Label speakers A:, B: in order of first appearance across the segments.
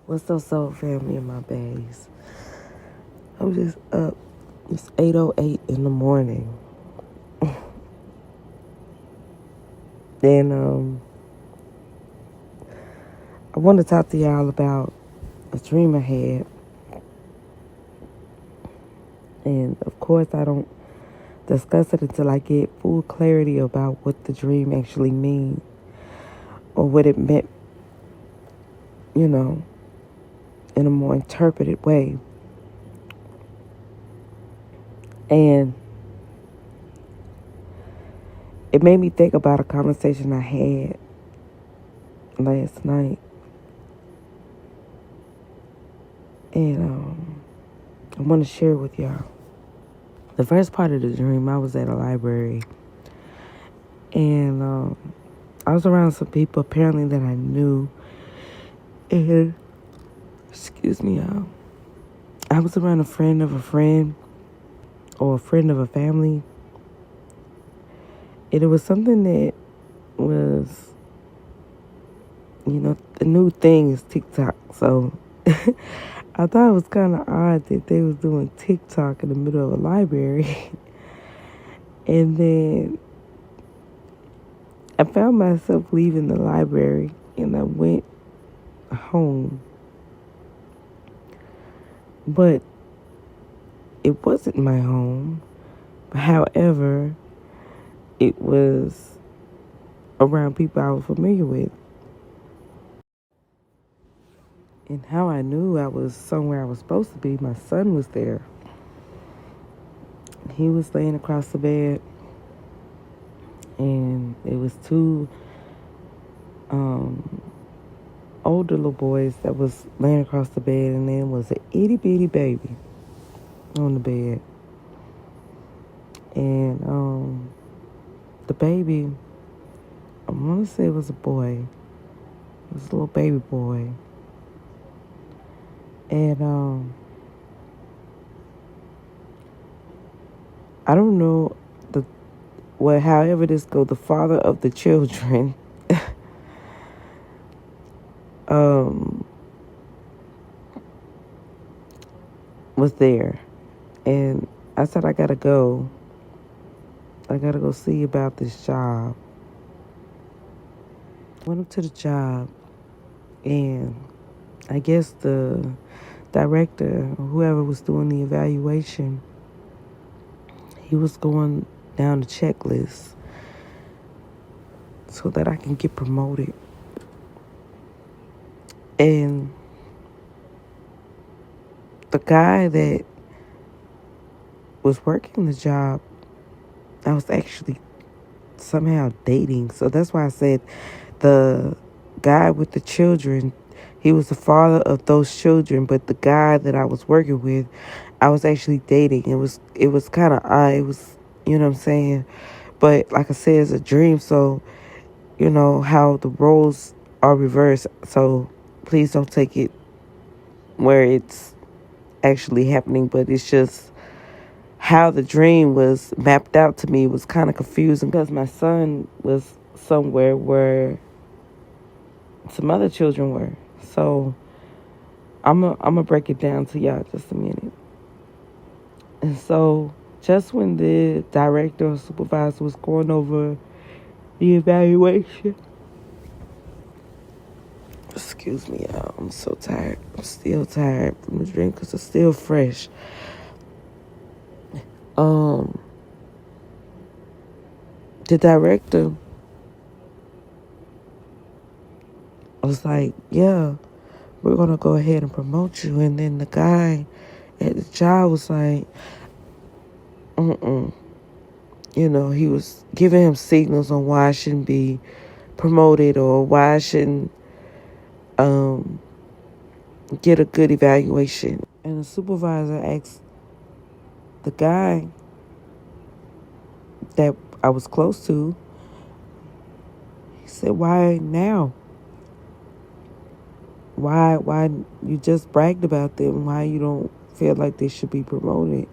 A: What's up, soul family and my bays? I'm just up. It's 8:08 in the morning. And I want to talk to y'all about a dream I had. And of course, I don't discuss it until I get full clarity about what the dream actually means or what it meant, you know, in a more interpreted way. And it made me think about a conversation I had last night. And I want to share it with y'all. The first part of the dream, I was at a library. And I was around some people apparently that I knew. And, excuse me, y'all. I was around a friend of a friend or a friend of a family. And it was something that was, the new thing is TikTok. So I thought it was kind of odd that they was doing TikTok in the middle of a library. And then I found myself leaving the library and I went home. But it wasn't my home. However, it was around people I was familiar with. And how I knew I was somewhere I was supposed to be, my son was there. He was laying across the bed, and it was two older little boys that was laying across the bed, and then was an itty bitty baby on the bed. And the baby, I want to say it was a boy. It was a little baby boy. And I don't know however this go, the father of the children was there. And I said, I gotta go see about this job. Went up to the job, and I guess the director, or whoever was doing the evaluation, he was going down the checklist so that I can get promoted. And the guy that was working the job, I was actually somehow dating. So that's why I said the guy with the children, he was the father of those children, but the guy that I was working with, I was actually dating. It was kind of odd. It was, you know what I'm saying? But like I said, it's a dream, so you know how the roles are reversed. So please don't take it where it's actually happening, but it's just how the dream was mapped out to me was kind of confusing because my son was somewhere where some other children were. So I'm gonna break it down to y'all just a minute. And so just when the director or supervisor was going over the evaluation, excuse me, y'all, I'm so tired. I'm still tired from the drink because it's still fresh. The director was like, yeah, we're going to go ahead and promote you. And then the guy at the job was like, you know, he was giving him signals on why I shouldn't be promoted or why I shouldn't get a good evaluation. And the supervisor asked the guy that I was close to, he said, why now? Why you just bragged about them? Why you don't feel like they should be promoted?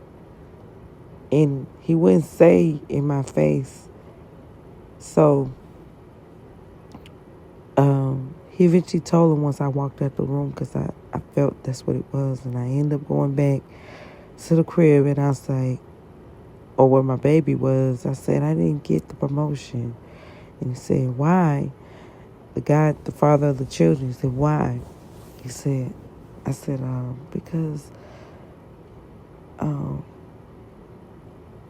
A: And he wouldn't say in my face. So He eventually told him once I walked out the room, because I felt that's what it was. And I ended up going back to the crib, and I was like, or where my baby was, I said, I didn't get the promotion. And he said, why? The father of the children, he said, why? I said, because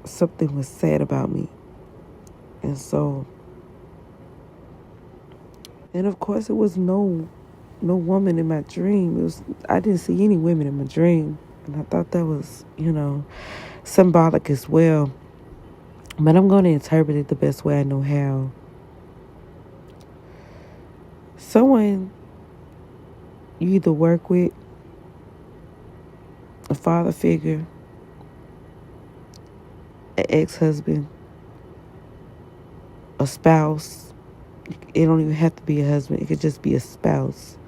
A: something was said about me. And so, and of course it was no woman in my dream. I didn't see any women in my dream. And I thought that was, symbolic as well. But I'm going to interpret it the best way I know how. Someone you either work with, a father figure, an ex-husband, a spouse. It don't even have to be a husband. It could just be a spouse.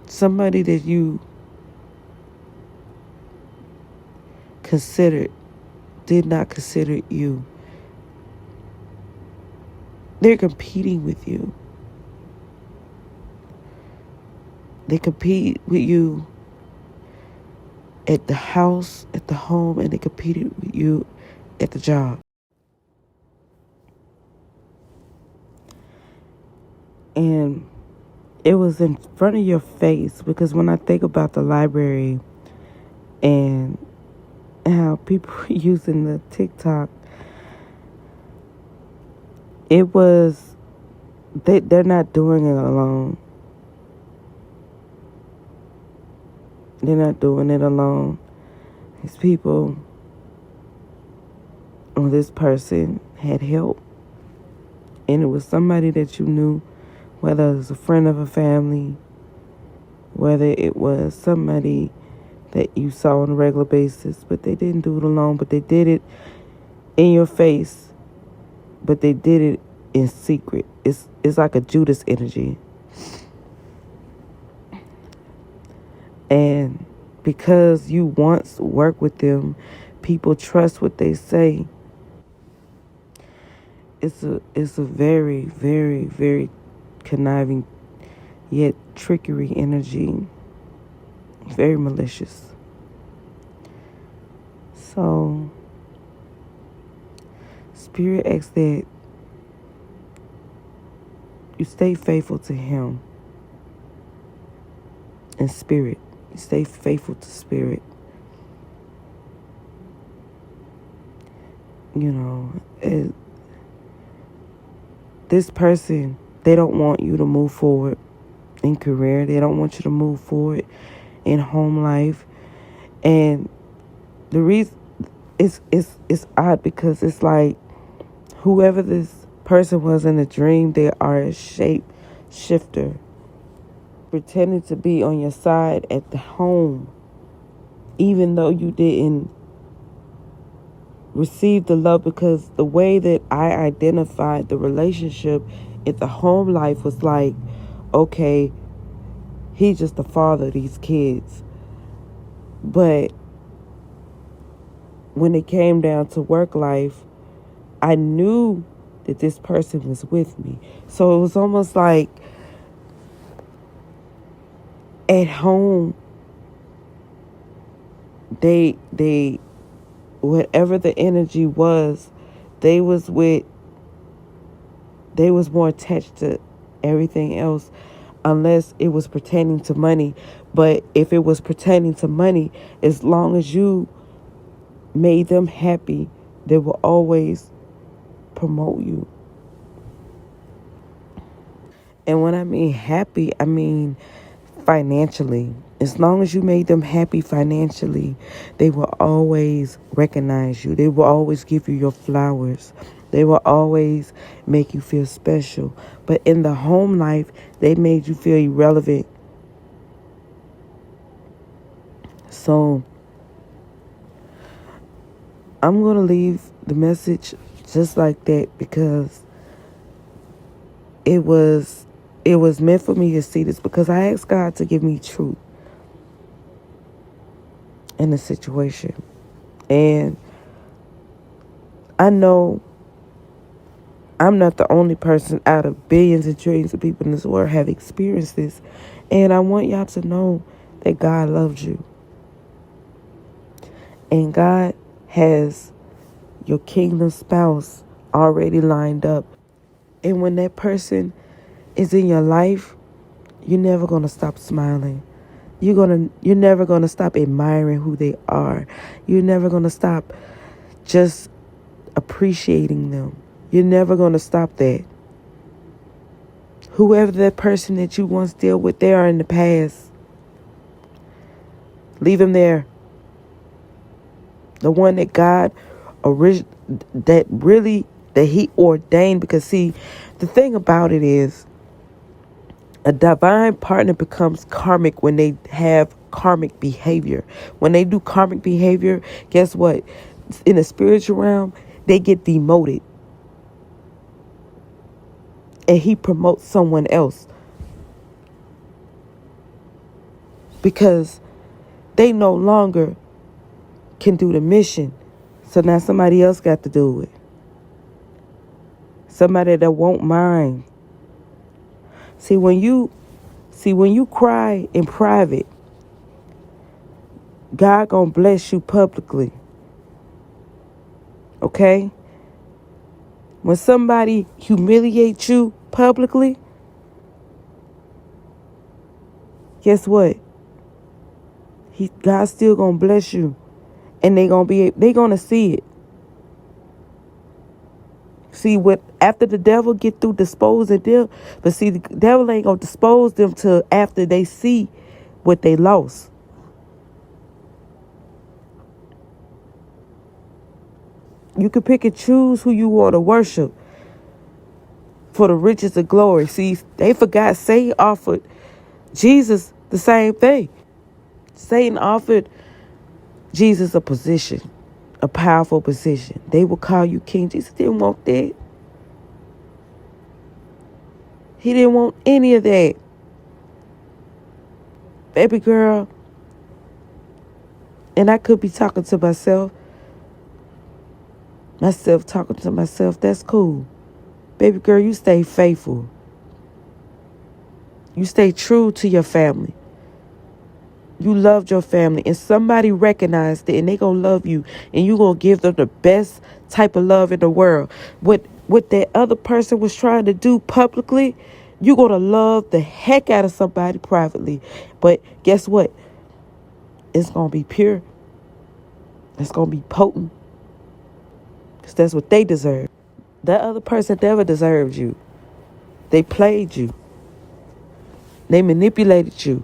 A: Somebody that you did not consider you. They're competing with you. They compete with you at the house, at the home, and they competed with you at the job. And it was in front of your face, because when I think about the library and how people are using the TikTok, it was, they're not doing it alone. They're not doing it alone. These people, or this person, had help. And it was somebody that you knew, whether it was a friend of a family, whether it was somebody that you saw on a regular basis, but they didn't do it alone, but they did it in your face, but they did it in secret. It's like a Judas energy. And because you once worked with them, people trust what they say. It's a very, very, very conniving yet trickery energy. Very malicious. So Spirit asks that you stay faithful to Him in spirit. You stay faithful to Spirit. This person, they don't want you to move forward in career. They don't want you to move forward in home life. And the reason, it's odd, because it's like whoever this person was in the dream, they are a shape shifter, pretending to be on your side at the home, even though you didn't receive the love. Because the way that I identified the relationship at the home life was like, okay, he's just the father of these kids. But when it came down to work life, I knew that this person was with me. So it was almost like at home, they whatever the energy was, they was more attached to everything else, unless it was pertaining to money. But if it was pertaining to money, as long as you made them happy, they will always promote you. And when I mean happy, I mean financially. As long as you made them happy financially, they will always recognize you. They will always give you your flowers. They will always make you feel special. But in the home life, they made you feel irrelevant. So I'm going to leave the message just like that, because it was meant for me to see this, because I asked God to give me truth in the situation. And I know I'm not the only person out of billions and trillions of people in this world have experienced this. And I want y'all to know that God loves you. And God has your kingdom spouse already lined up. And when that person is in your life, you're never going to stop smiling. You're never going to stop admiring who they are. You're never going to stop just appreciating them. You're never going to stop that. Whoever that person that you once dealt with, they are in the past. Leave them there. The one that God that he ordained. Because see, the thing about it is, a divine partner becomes karmic when they have karmic behavior. When they do karmic behavior, guess what? In the spiritual realm, they get demoted. And he promotes someone else. Because they no longer can do the mission. So now somebody else got to do it. Somebody that won't mind. See, when you cry in private, God gonna bless you publicly. Okay? When somebody humiliates you publicly, guess what? God's still gonna bless you. And they gonna see it. See, after the devil get through disposing them, but see, the devil ain't gonna dispose them till after they see what they lost. You can pick and choose who you want to worship for the riches of glory. See, they forgot Satan offered Jesus the same thing. Satan offered Jesus a position, a powerful position. They will call you king. Jesus didn't want that. He didn't want any of that. Baby girl, and I could be talking to myself talking to myself, that's cool. Baby girl, you stay faithful. You stay true to your family. You loved your family, and somebody recognized it, and they gonna love you, and you gonna give them the best type of love in the world. What that other person was trying to do publicly, you gonna love the heck out of somebody privately. But guess what? It's gonna be pure. It's gonna be potent, because that's what they deserve. That other person never deserved you. They played you. They manipulated you.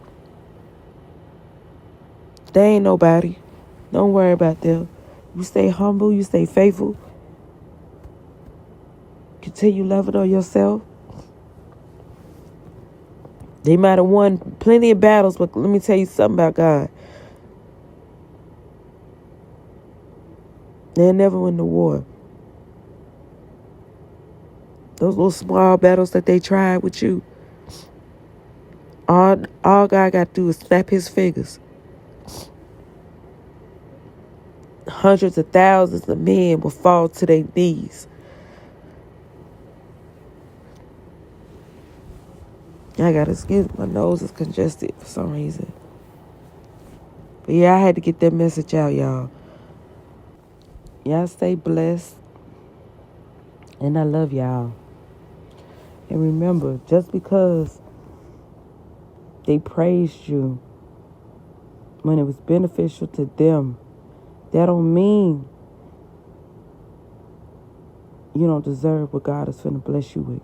A: They ain't nobody. Don't worry about them. You stay humble. You stay faithful. Continue loving on yourself. They might have won plenty of battles, but let me tell you something about God. They'll never win the war. Those little small battles that they tried with you, all God got to do is snap his fingers. Hundreds of thousands of men will fall to their knees. Excuse me, my nose is congested for some reason. But yeah, I had to get that message out, y'all. Y'all stay blessed. And I love y'all. And remember, just because they praised you when it was beneficial to them, that don't mean you don't deserve what God is finna bless you with,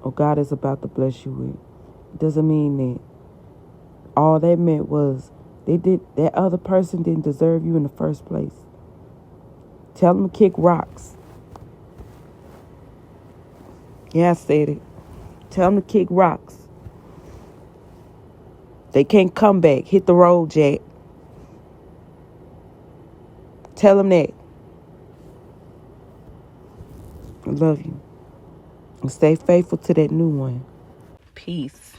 A: or God is about to bless you with. It doesn't mean that. All that meant was that other person didn't deserve you in the first place. Tell them to kick rocks. Yeah, I said it. Tell them to kick rocks. They can't come back. Hit the road, Jack. Tell them that. I love you. And stay faithful to that new one. Peace.